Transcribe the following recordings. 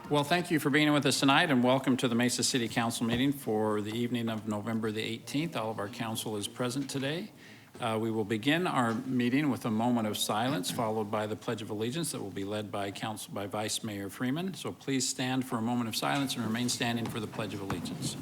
Well, thank you for being with us tonight, and welcome to the Mesa City Council meeting for the evening of November the 18th. All of our council is present today. We will begin our meeting with a moment of silence, followed by the Pledge of Allegiance that will be led by Vice Mayor Freeman. So please stand for a moment of silence and remain standing for the Pledge of Allegiance.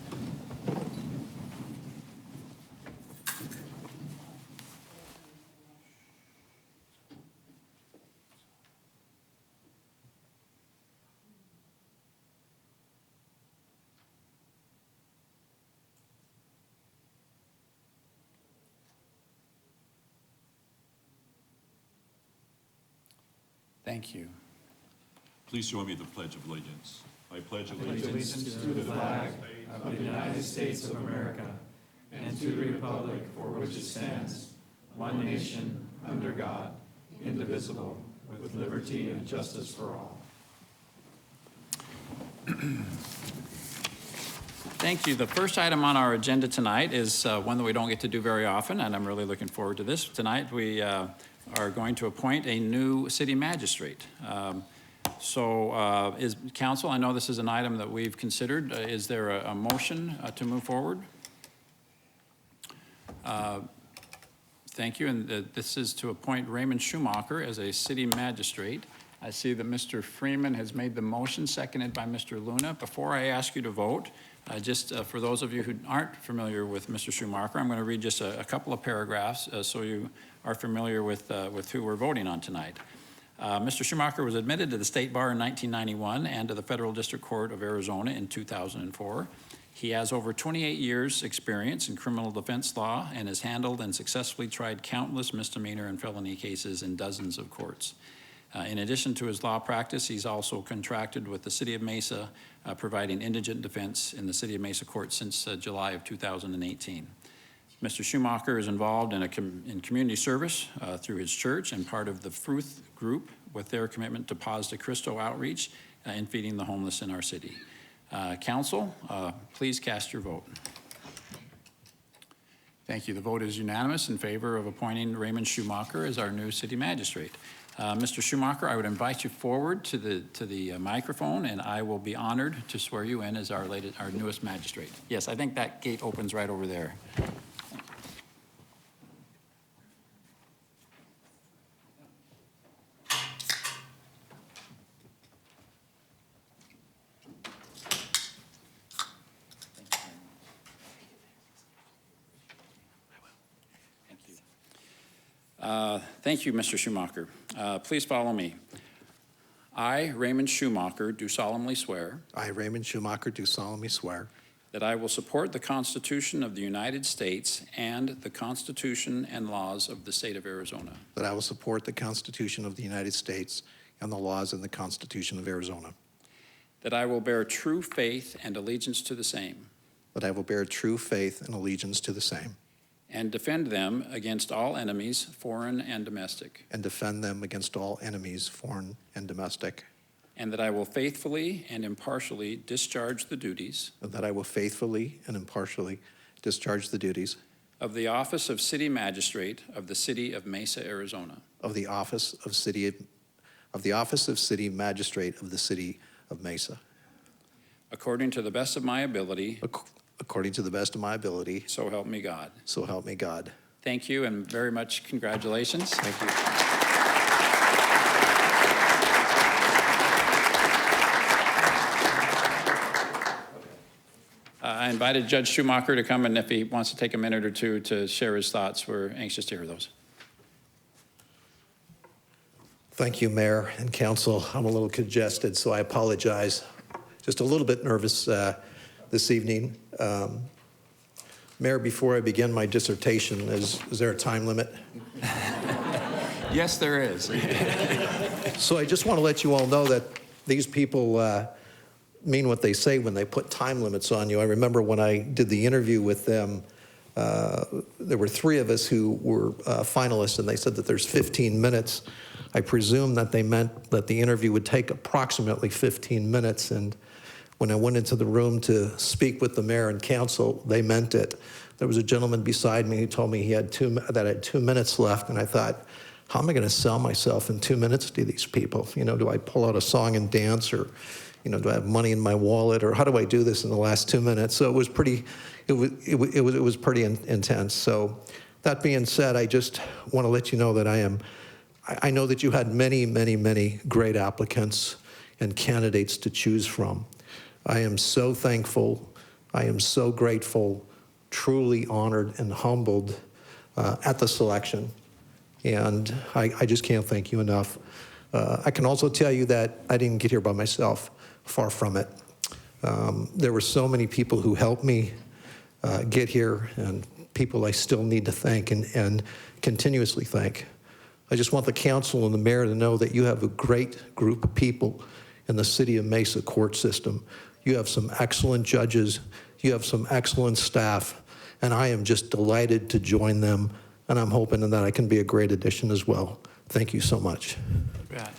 Thank you. Please join me in the Pledge of Allegiance. I pledge allegiance to the flag of the United States of America and to the republic for which it stands, one nation, under God, indivisible, with liberty and justice for all. Thank you. The first item on our agenda tonight is one that we don't get to do very often, and I'm really looking forward to this. Tonight we are going to appoint a new city magistrate. Is council, I know this is an item that we've considered. Is there a motion to move forward? Thank you, and this is to appoint Raymond Schumacher as a city magistrate. I see that Mr. Freeman has made the motion, seconded by Mr. Luna. Before I ask you to vote, just for those of you who aren't familiar with Mr. Schumacher, I'm going to read just a couple of paragraphs so you are familiar with who we're voting on tonight. Mr. Schumacher was admitted to the State Bar in 1991 and to the Federal District Court of Arizona in 2004. He has over 28 years experience in criminal defense law and has handled and successfully tried countless misdemeanor and felony cases in dozens of courts. In addition to his law practice, he's also contracted with the City of Mesa, providing indigent defense in the City of Mesa court since July of 2018. Mr. Schumacher is involved in community service through his church and part of the Fruth Group with their commitment to Paz de Cristo outreach and feeding the homeless in our city. Council, please cast your vote. Thank you. The vote is unanimous in favor of appointing Raymond Schumacher as our new city magistrate. Mr. Schumacher, I would invite you forward to the microphone, and I will be honored to swear you in as our newest magistrate. Yes, I think that gate opens right over there. Thank you, Mr. Schumacher. Please follow me. I, Raymond Schumacher, do solemnly swear. I, Raymond Schumacher, do solemnly swear. That I will support the Constitution of the United States and the Constitution and laws of the state of Arizona. That I will support the Constitution of the United States and the laws and the Constitution of Arizona. That I will bear true faith and allegiance to the same. That I will bear true faith and allegiance to the same. And defend them against all enemies, foreign and domestic. And defend them against all enemies, foreign and domestic. And that I will faithfully and impartially discharge the duties. And that I will faithfully and impartially discharge the duties. Of the office of City Magistrate of the City of Mesa, Arizona. Of the office of City Magistrate of the City of Mesa. According to the best of my ability. According to the best of my ability. So help me God. So help me God. Thank you, and very much congratulations. Thank you. I invited Judge Schumacher to come, and if he wants to take a minute or two to share his thoughts, we're anxious to hear those. Thank you, Mayor and Council. I'm a little congested, so I apologize. Just a little bit nervous this evening. Mayor, before I begin my dissertation, is there a time limit? Yes, there is. So I just want to let you all know that these people mean what they say when they put time limits on you. I remember when I did the interview with them, there were 3 of us who were finalists, and they said that there's 15 minutes. I presume that they meant that the interview would take approximately 15 minutes, and when I went into the room to speak with the mayor and council, they meant it. There was a gentleman beside me who told me that I had 2 minutes left, and I thought, how am I going to sell myself in 2 minutes to these people? You know, do I pull out a song and dance, or, you know, do I have money in my wallet, or how do I do this in the last 2 minutes? So it was pretty, it was pretty intense. So that being said, I just want to let you know that I know that you had many, many, many great applicants and candidates to choose from. I am so thankful. I am so grateful, truly honored and humbled at the selection. And I just can't thank you enough. I can also tell you that I didn't get here by myself, far from it. There were so many people who helped me get here, and people I still need to thank and continuously thank. I just want the council and the mayor to know that you have a great group of people in the City of Mesa court system. You have some excellent judges, you have some excellent staff, and I am just delighted to join them, and I'm hoping that I can be a great addition as well. Thank you so much. You bet.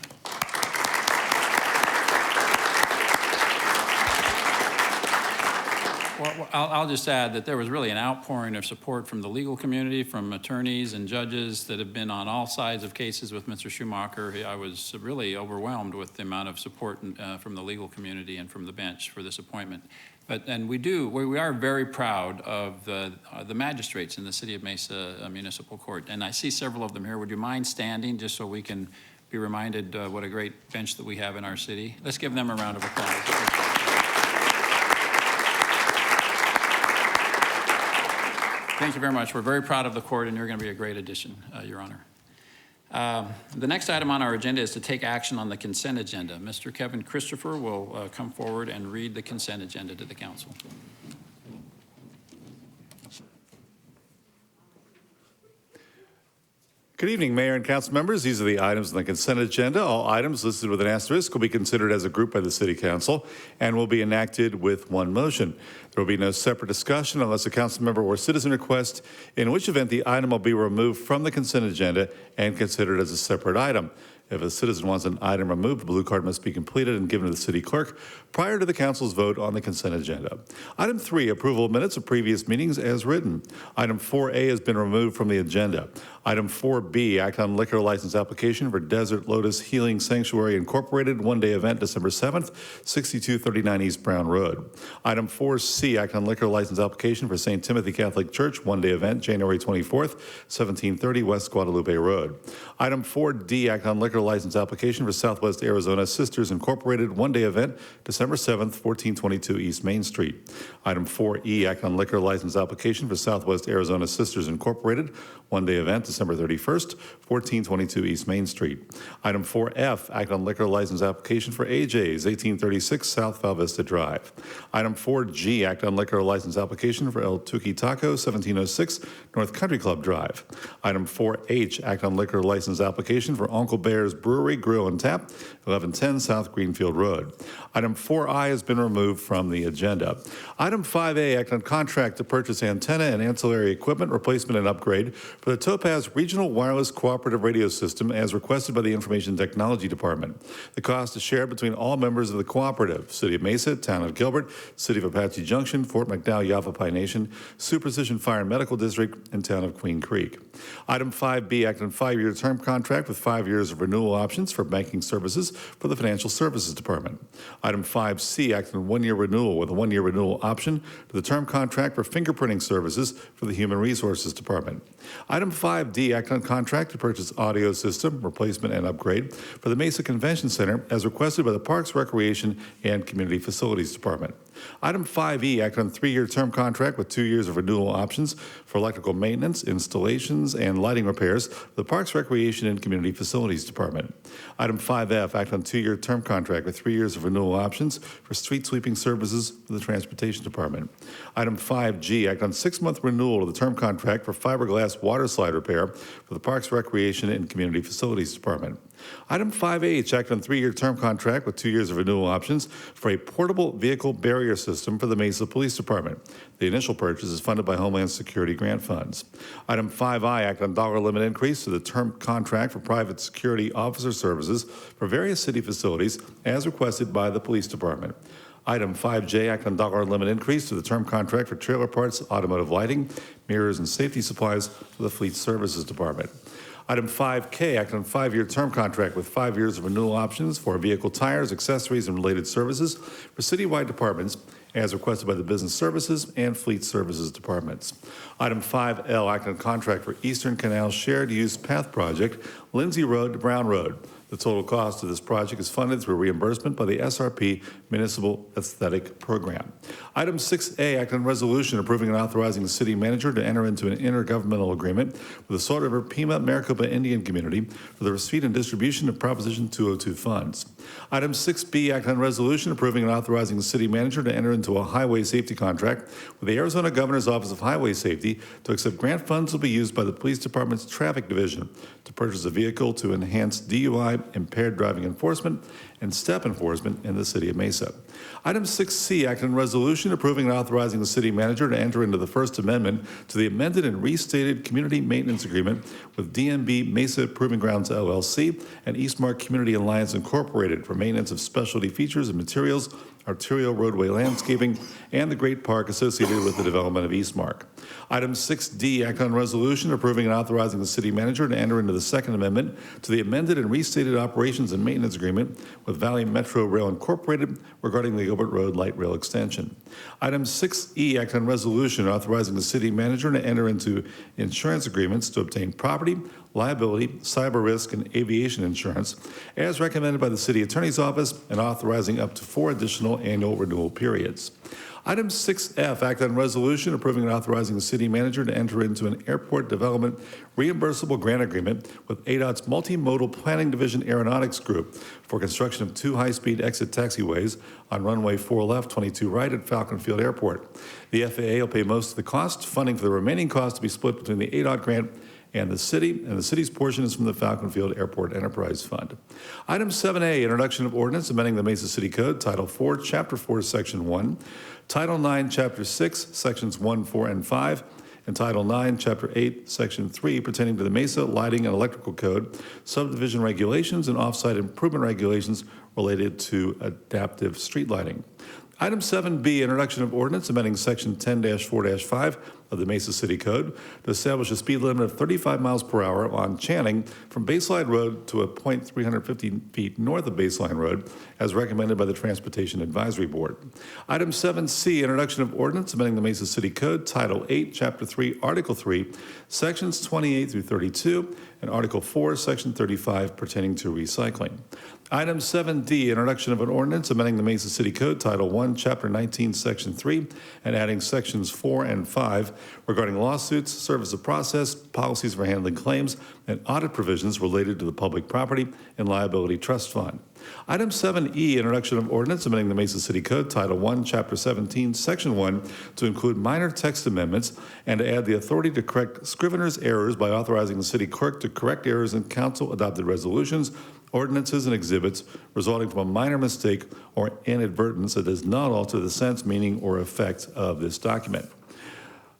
Well, I'll just add that there was really an outpouring of support from the legal community, from attorneys and judges that have been on all sides of cases with Mr. Schumacher. I was really overwhelmed with the amount of support from the legal community and from the bench for this appointment. We are very proud of the magistrates in the City of Mesa Municipal Court, and I see several of them here. Would you mind standing just so we can be reminded what a great bench that we have in our city? Let's give them a round of applause. Thank you very much. We're very proud of the court, and you're going to be a great addition, Your Honor. The next item on our agenda is to take action on the consent agenda. Mr. Kevin Christopher will come forward and read the consent agenda to the council. Good evening, Mayor and council members. These are the items on the consent agenda. All items listed with an asterisk will be considered as a group by the City Council and will be enacted with one motion. There will be no separate discussion unless a council member or citizen requests, in which event the item will be removed from the consent agenda and considered as a separate item. If a citizen wants an item removed, the blue card must be completed and given to the city clerk prior to the council's vote on the consent agenda. Item 3, approval of minutes of previous meetings as written. Item 4A has been removed from the agenda. Item 4B, act on liquor license application for Desert Lotus Healing Sanctuary Incorporated, one-day event, December 7th, 6239 East Brown Road. Item 4C, act on liquor license application for St. Timothy Catholic Church, one-day event, January 24th, 1730 West Guadalupe Road. Item 4D, act on liquor license application for Southwest Arizona Sisters Incorporated, one-day event, December 7th, 1422 East Main Street. Item 4E, act on liquor license application for Southwest Arizona Sisters Incorporated, one-day event, December 31st, 1422 East Main Street. Item 4F, act on liquor license application for AJ's, 1836 South Val Vista Drive. Item 4G, act on liquor license application for El Tuki Taco, 1706 North Country Club Drive. Item 4H, act on liquor license application for Uncle Bear's Brewery, Grill and Tap, 1110 South Greenfield Road. Item 4I has been removed from the agenda. Item 5A, act on contract to purchase antenna and ancillary equipment replacement and upgrade for the Topaz Regional Wireless Cooperative Radio System as requested by the Information Technology Department. The cost is shared between all members of the cooperative: City of Mesa, Town of Gilbert, City of Apache Junction, Fort McDowell, Yavapai Nation, Sioux Precision Fire and Medical District, and Town of Queen Creek. Item 5B, act on 5-year term contract with 5 years of renewal options for banking services for the Financial Services Department. Item 5C, act on 1-year renewal with a 1-year renewal option to the term contract for fingerprinting services for the Human Resources Department. Item 5D, act on contract to purchase audio system replacement and upgrade for the Mesa Convention Center as requested by the Parks, Recreation, and Community Facilities Department. Item 5E, act on 3-year term contract with 2 years of renewal options for electrical maintenance, installations, and lighting repairs for the Parks, Recreation, and Community Facilities Department. Item 5F, act on 2-year term contract with 3 years of renewal options for street sweeping services for the Transportation Department. Item 5G, act on 6-month renewal of the term contract for fiberglass water slide repair for the Parks, Recreation, and Community Facilities Department. Item 5H, act on 3-year term contract with 2 years of renewal options for a portable vehicle barrier system for the Mesa Police Department. The initial purchase is funded by Homeland Security grant funds. Item 5I, act on dollar limit increase to the term contract for private security officer services for various city facilities as requested by the Police Department. Item 5J, act on dollar limit increase to the term contract for trailer parts, automotive lighting, mirrors, and safety supplies for the Fleet Services Department. Item 5K, act on 5-year term contract with 5 years of renewal options for vehicle tires, accessories, and related services for citywide departments as requested by the Business Services and Fleet Services Departments. Item 5L, act on contract for Eastern Canal Shared Use Path Project, Lindsay Road to Brown Road. The total cost of this project is funded through reimbursement by the SRP Municipal Aesthetic Program. Item 6A, act on resolution approving and authorizing the city manager to enter into an intergovernmental agreement with the Salt River Pima Maricopa Indian Community for the receipt and distribution of Proposition 202 funds. Item 6B, act on resolution approving and authorizing the city manager to enter into a highway safety contract with the Arizona Governor's Office of Highway Safety to accept grant funds will be used by the Police Department's Traffic Division to purchase a vehicle to enhance DUI, impaired driving enforcement, and step enforcement in the city of Mesa. Item 6C, act on resolution approving and authorizing the city manager to enter into the First Amendment to the amended and restated community maintenance agreement with DMB Mesa Proving Grounds LLC and Eastmark Community Alliance Incorporated for maintenance of specialty features and materials, arterial roadway landscaping, and the Great Park associated with the development of Eastmark. Item 6D, act on resolution approving and authorizing the city manager to enter into the Second Amendment to the amended and restated operations and maintenance agreement with Valley Metro Rail Incorporated regarding the Gilbert Road Light Rail extension. Item 6E, act on resolution authorizing the city manager to enter into insurance agreements to obtain property, liability, cyber risk, and aviation insurance as recommended by the city attorney's office and authorizing up to 4 additional annual renewal periods. Item 6F, act on resolution approving and authorizing the city manager to enter into an airport development reimbursable grant agreement with ADOT's Multimodal Planning Division Aeronautics Group for construction of 2 high-speed exit taxiways on runway 4 left, 22 right at Falcon Field Airport. The FAA will pay most of the cost, funding for the remaining cost to be split between the ADOT grant and the city's portion is from the Falcon Field Airport Enterprise Fund. Item 7A, introduction of ordinance amending the Mesa City Code, Title 4, Chapter 4, Section 1, Title 9, Chapter 6, Sections 1, 4, and 5, and Title 9, Chapter 8, Section 3, pertaining to the Mesa Lighting and Electrical Code, subdivision regulations, and off-site improvement regulations related to adaptive street lighting. Item 7B, introduction of ordinance amending Section 10-4-5 of the Mesa City Code to establish a speed limit of 35 miles per hour on Channing from Baseline Road to a point 350 feet north of Baseline Road, as recommended by the Transportation Advisory Board. Item 7C, introduction of ordinance amending the Mesa City Code, Title 8, Chapter 3, Article 3, Sections 28 through 32, and Article 4, Section 35, pertaining to recycling. Item 7D, introduction of an ordinance amending the Mesa City Code, Title 1, Chapter 19, Section 3, and adding Sections 4 and 5 regarding lawsuits, service of process, policies for handling claims, and audit provisions related to the Public Property and Liability Trust Fund. Item 7E, introduction of ordinance amending the Mesa City Code, Title 1, Chapter 17, Section 1, to include minor text amendments and to add the authority to correct scrivener's errors by authorizing the city clerk to correct errors in council-adopted resolutions, ordinances, and exhibits resulting from a minor mistake or inadvertence that does not alter the sense, meaning, or effect of this document.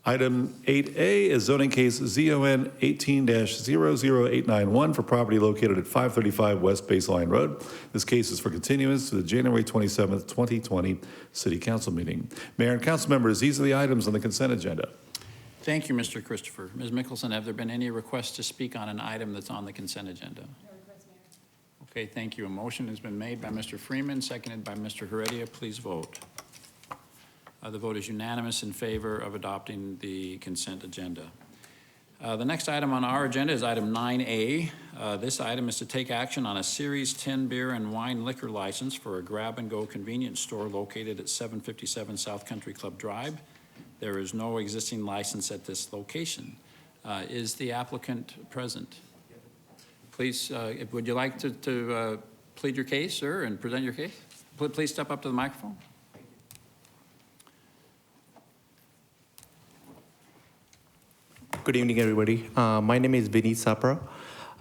Item 8A is zoning case ZON 18-00891 for property located at 535 West Baseline Road. This case is for continuance to the January 27th, 2020 City Council meeting. Mayor and council members, these are the items on the consent agenda. Thank you, Mr. Christopher. Ms. Mickelson, have there been any requests to speak on an item that's on the consent agenda? No requests, Mayor. Okay, thank you. A motion has been made by Mr. Freeman, seconded by Mr. Heredia. Please vote. The vote is unanimous in favor of adopting the consent agenda. The next item on our agenda is item 9A. This item is to take action on a Series 10 beer and wine liquor license for a grab-and-go convenience store located at 757 South Country Club Drive. There is no existing license at this location. Is the applicant present? Please, would you like to plead your case, sir, and present your case? Please step up to the microphone. Good evening, everybody. My name is Vinny Sapra.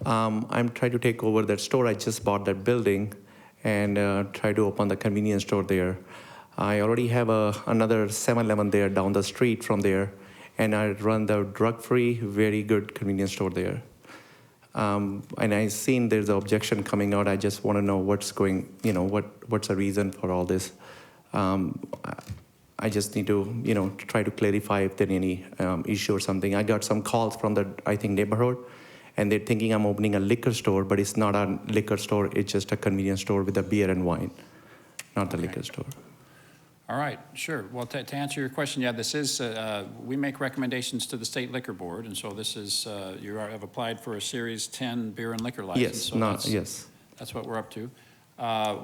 I'm trying to take over that store. I just bought that building and try to open the convenience store there. I already have another 7-Eleven there down the street from there, and I run the drug-free, very good convenience store there. And I've seen there's an objection coming out. I just want to know what's going, what's the reason for all this. I just need to, try to clarify if there's any issue or something. I got some calls from the, neighborhood, and they're thinking I'm opening a liquor store, but it's not a liquor store. It's just a convenience store with a beer and wine, not the liquor store. All right, sure. Well, to answer your question, yeah, this is, we make recommendations to the State Liquor Board, and so this is, have applied for a Series 10 beer and liquor license. Yes, so yes. That's what we're up to.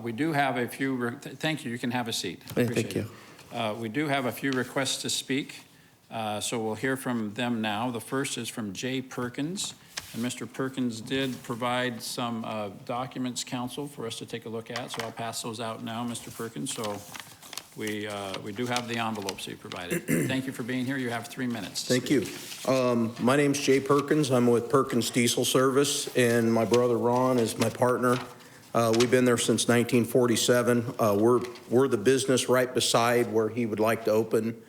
We do have a few, thank you, you can have a seat. Thank Appreciate you. it. We do have a few requests to speak, so we'll hear from them now. The first is from Jay Perkins, and Mr. Perkins did provide some documents, counsel, for us to take a look at, so I'll pass those out now, Mr. Perkins. So we do have the envelopes he provided. Thank you for being here. You have 3 minutes. Thank you. My name's Jay Perkins. I'm with Perkins Diesel Service, and my brother Ron is my partner. We've been there since 1947. We're the business right beside where he would like to open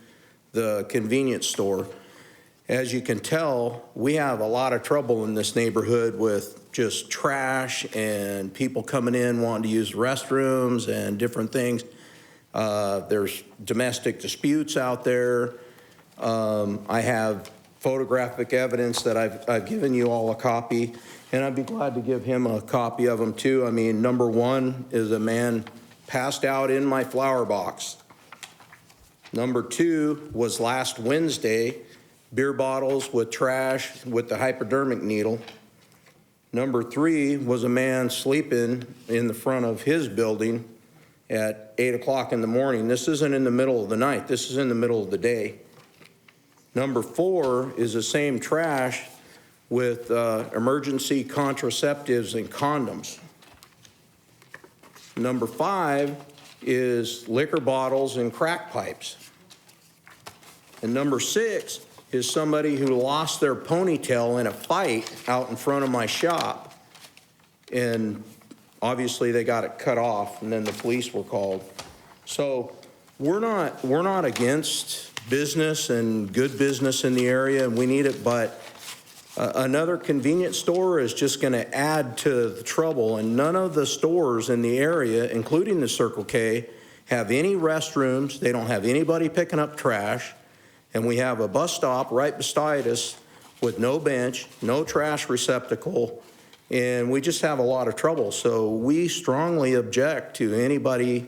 the convenience store. As you can tell, we have a lot of trouble in this neighborhood with just trash and people coming in wanting to use restrooms and different things. There's domestic disputes out there. I have photographic evidence that I've given you all a copy, and I'd be glad to give him a copy of them too. I mean, number one is a man passed out in my flower box. Number two was last Wednesday, beer bottles with trash with the hypodermic needle. Number three was a man sleeping in the front of his building at 8 o'clock in the morning. This isn't in the middle of the night. This is in the middle of the day. Number four is the same trash with emergency contraceptives and condoms. Number five is liquor bottles and crack pipes. And number six is somebody who lost their ponytail in a fight out in front of my shop. And obviously they got it cut off, and then the police were called. So we're not against business and good business in the area, and we need it, but another convenience store is just going to add to the trouble, and none of the stores in the area, including the Circle K, have any restrooms. They don't have anybody picking up trash, and we have a bus stop right beside us with no bench, no trash receptacle, and we just have a lot of trouble. So we strongly object to anybody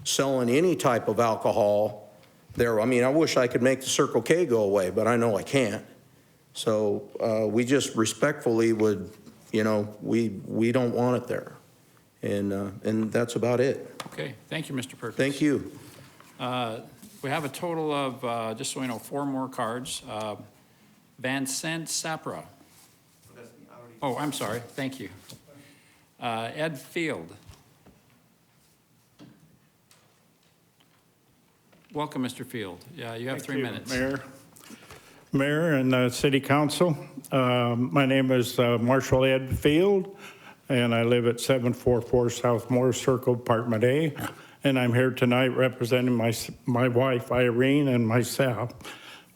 selling any type of alcohol there. I mean, I wish I could make the Circle K go away, but I know I can't. So we just respectfully would, you know, we don't want it there. And that's about it. Okay, thank you, Mr. Perkins. Thank you. We have a total of, just so we know, 4 more cards. Vincent Sapra. Oh, I'm sorry, thank you. Ed Field. Welcome, Mr. Field. Yeah, you have 3 minutes. Mayor and City Council. My name is Marshall Ed Field, and I live at 744 South Moore Circle, Apartment A. And I'm here tonight representing my wife, Irene, and myself.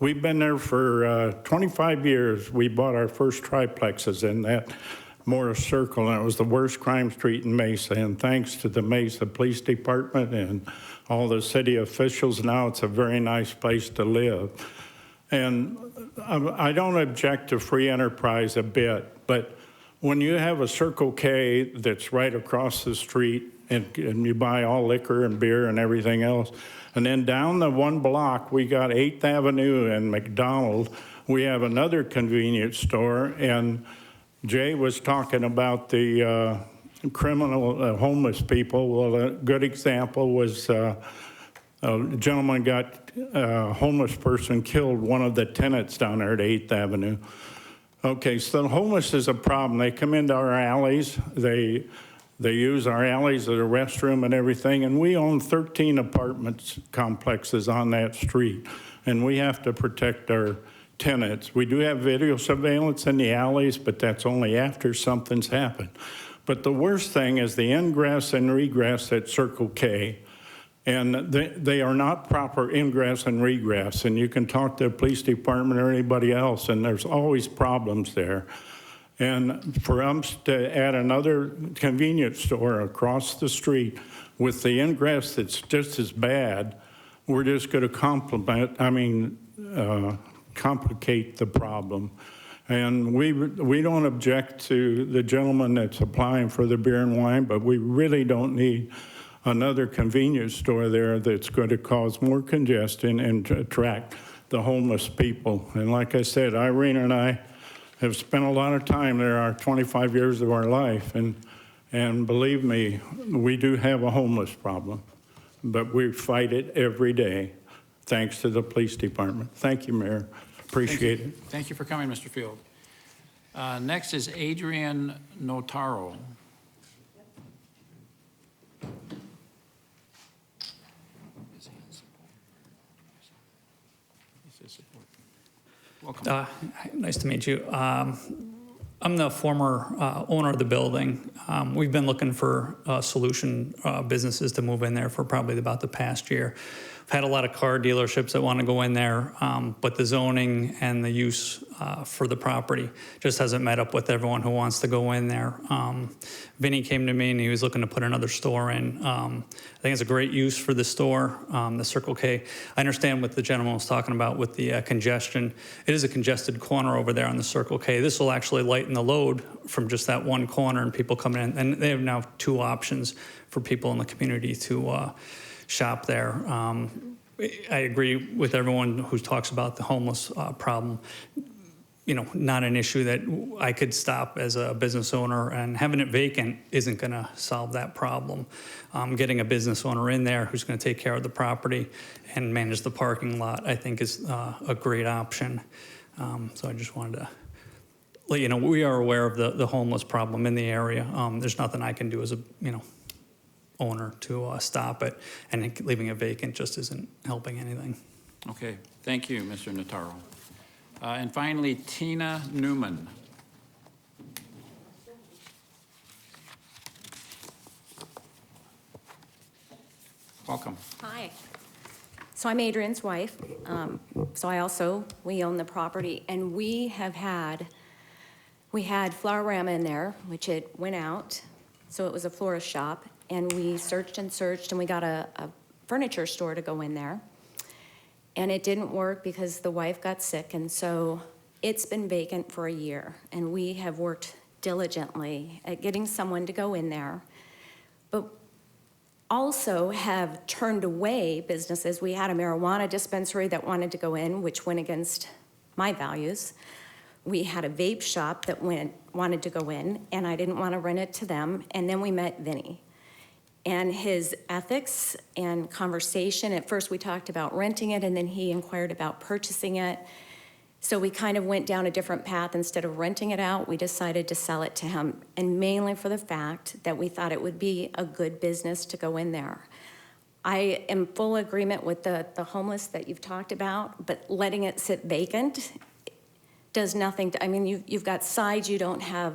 We've been there for 25 years. We bought our first triplexes in that Morris Circle, and it was the worst crime street in Mesa. And thanks to the Mesa Police Department and all the city officials, now it's a very nice place to live. And I don't object to free enterprise a bit, but when you have a Circle K that's right across the street and you buy all liquor and beer and everything else, and then down the 1 block, we got 8th Avenue and McDonald, we have another convenience store, and Jay was talking about the criminal homeless people. Well, a good example was a gentleman got a homeless person killed, one of the tenants down there at 8th Avenue. Okay, so the homeless is a problem. They come into our alleys, they use our alleys as a restroom and everything, and we own 13 apartment complexes on that street, and we have to protect our tenants. We do have video surveillance in the alleys, but that's only after something's happened. But the worst thing is the ingress and regress at Circle K. And they are not proper ingress and regress. And you can talk to the police department or anybody else, and there's always problems there. And for us to add another convenience store across the street with the ingress that's just as bad, we're just going to complicate the problem. And we don't object to the gentleman that's applying for the beer and wine, but we really don't need another convenience store there that's going to cause more congestion and to attract the homeless people. And like I said, Irene and I have spent a lot of time there, our 25 years of our life, and believe me, we do have a homeless problem, but we fight it every day, thanks to the police department. Thank you, Mayor. Appreciate it. Thank you for coming, Mr. Field. Next is Adrian Notaro. Welcome. Nice to meet you. I'm the former owner of the building. We've been looking for solution businesses to move in there for probably about the past year. I've had a lot of car dealerships that want to go in there, but the zoning and the use for the property just hasn't met up with everyone who wants to go in there. Vinny came to me and he was looking to put another store in. I think it's a great use for the store, the Circle K. I understand what the gentleman was talking about with the congestion. It is a congested corner over there on the Circle K. This will actually lighten the load from just that one corner and people coming in. And they have now 2 options for people in the community to shop there. I agree with everyone who talks about the homeless problem. You know, not an issue that I could stop as a business owner, and having it vacant isn't going to solve that problem. Getting a business owner in there who's going to take care of the property and manage the parking lot, I think, is a great option. So I just wanted to let you know we are aware of the homeless problem in the area. There's nothing I can do as a owner to stop it, and leaving it vacant just isn't helping anything. Okay, thank you, Mr. Notaro. And finally, Tina Newman. Welcome. Hi. So I'm Adrian's wife. We own the property, and we had Flowerama in there, which it went out, so it was a florist shop, and we searched and searched, and we got a furniture store to go in there. And it didn't work because the wife got sick, and so it's been vacant for a year. And we have worked diligently at getting someone to go in there, but also have turned away businesses. We had a marijuana dispensary that wanted to go in, which went against my values. We had a vape shop that wanted to go in, and I didn't want to rent it to them. And then we met Vinny. And his ethics and conversation, at first we talked about renting it, and then he inquired about purchasing it. So we kind of went down a different path. Instead of renting it out, we decided to sell it to him, and mainly for the fact that we thought it would be a good business to go in there. I am full agreement with the homeless that you've talked about, but letting it sit vacant does nothing. I mean, you've got sides, you don't have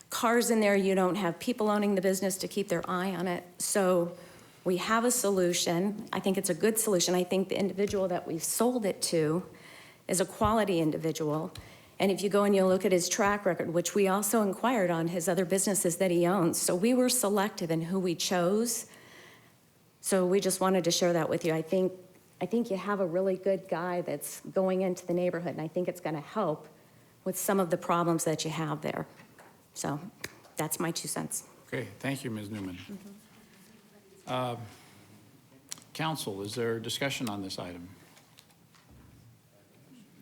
cars in there, you don't have people owning the business to keep their eye on it. So we have a solution. I think it's a good solution. I think the individual that we've sold it to is a quality individual. And if you go and you look at his track record, which we also inquired on his other businesses that he owns, so we were selective in who we chose. So we just wanted to share that with you. I think you have a really good guy that's going into the neighborhood, and I think it's going to help with some of the problems that you have there. So that's my 2 cents. Okay, thank you, Ms. Newman. Council, is there discussion on this item?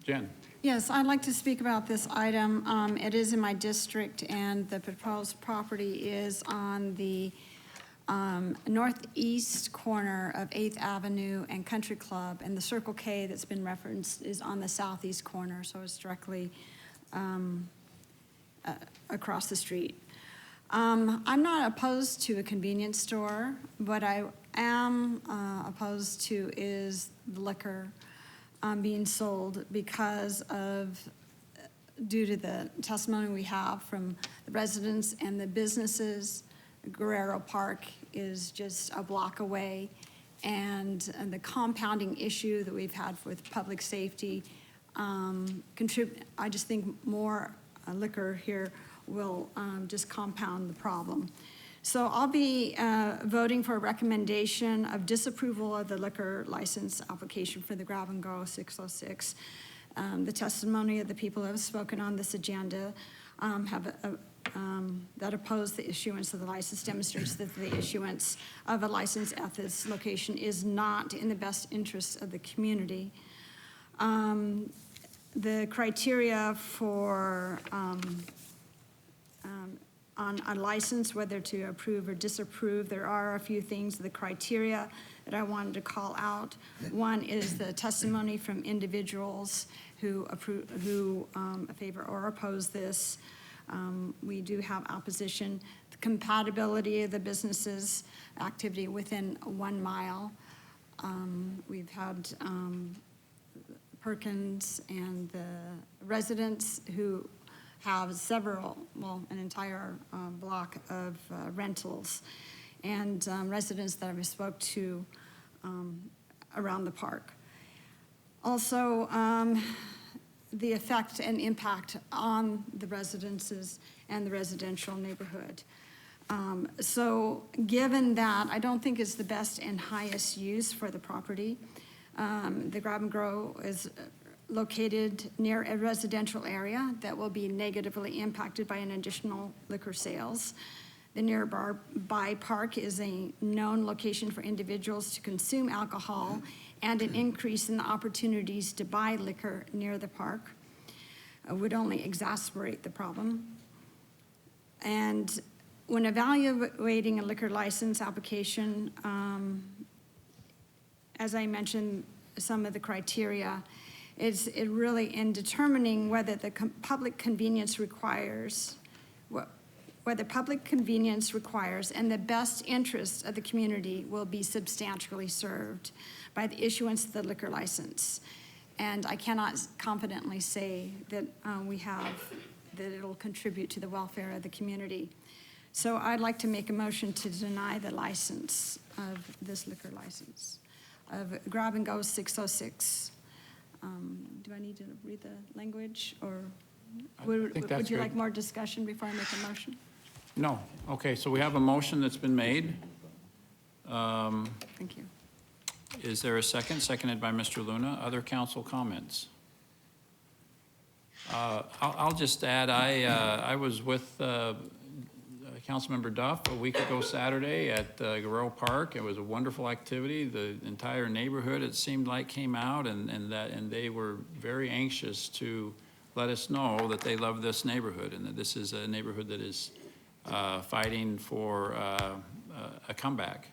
Jen? Yes, I'd like to speak about this item. It is in my district, and the proposed property is on the northeast corner of 8th Avenue and Country Club, and the Circle K that's been referenced is on the southeast corner, so it's directly across the street. I'm not opposed to a convenience store. What I am opposed to is the liquor being sold because due to the testimony we have from the residents and the businesses. Guerrero Park is just a block away, and the compounding issue that we've had with public safety I just think more liquor here will just compound the problem. So I'll be voting for a recommendation of disapproval of the liquor license application for the Grab and Go 606. The testimony of the people who have spoken on this agenda that oppose the issuance of the license demonstrates that the issuance of a license at this location is not in the best interest of the community. The criteria for on a license, whether to approve or disapprove, there are a few things, the criteria that I wanted to call out. One is the testimony from individuals who favor or oppose this. We do have opposition. The compatibility of the business's activity within 1 mile. We've had Perkins and the residents who have an entire block of rentals, and residents that I've spoke to around the park. Also, the effect and impact on the residences and the residential neighborhood. So given that, I don't think it's the best and highest use for the property. The Grab and Grow is located near a residential area that will be negatively impacted by an additional liquor sales. The nearby park is a known location for individuals to consume alcohol, and an increase in the opportunities to buy liquor near the park would only exacerbate the problem. And when evaluating a liquor license application, as I mentioned, some of the criteria, it really in determining whether the public convenience requires, whether public convenience requires and the best interests of the community will be substantially served by the issuance of the liquor license. And I cannot confidently say that that it'll contribute to the welfare of the community. So I'd like to make a motion to deny the license of this liquor license of Grab and Go 606. Do I need to read the language, or would you like more discussion before I make a motion? No. Okay, so we have a motion that's been made. Thank you. Is there a second? Seconded by Mr. Luna. Other council comments? I'll just add, I was with Councilmember Duff a week ago Saturday at Garreau Park. It was a wonderful activity. The entire neighborhood, it seemed like, came out, and they were very anxious to let us know that they love this neighborhood and that this is a neighborhood that is fighting for a comeback.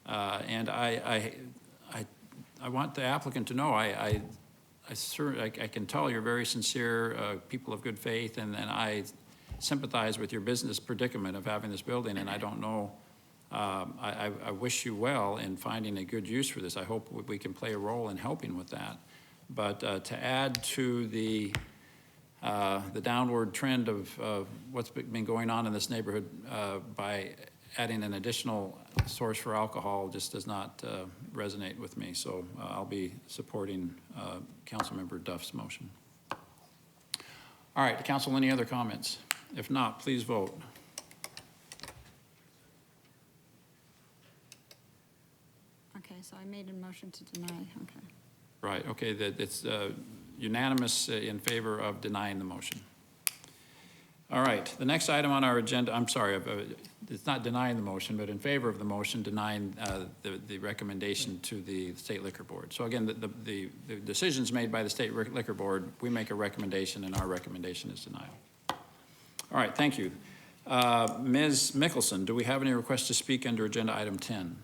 And I want the applicant to know I can tell you're very sincere, people of good faith, and I sympathize with your business predicament of having this building, and I don't know, I wish you well in finding a good use for this. I hope we can play a role in helping with that. But to add to the downward trend of what's been going on in this neighborhood by adding an additional source for alcohol just does not resonate with me. So I'll be supporting Councilmember Duff's motion. All right, council, any other comments? If not, please vote. Okay, so I made a motion to deny, okay. Right, okay, it's unanimous in favor of denying the motion. All right, the next item on our agenda, I'm sorry, it's not denying the motion, but in favor of the motion, denying the recommendation to the State Liquor Board. So again, the decisions made by the State Liquor Board, we make a recommendation, and our recommendation is denial. All right, thank you. Ms. Mickelson, do we have any requests to speak under agenda item 10?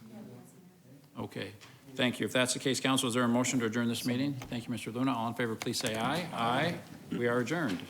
Okay, thank you. If that's the case, council, is there a motion to adjourn this meeting? Thank you, Mr. Luna. All in favor, please say aye. Aye. We are adjourned.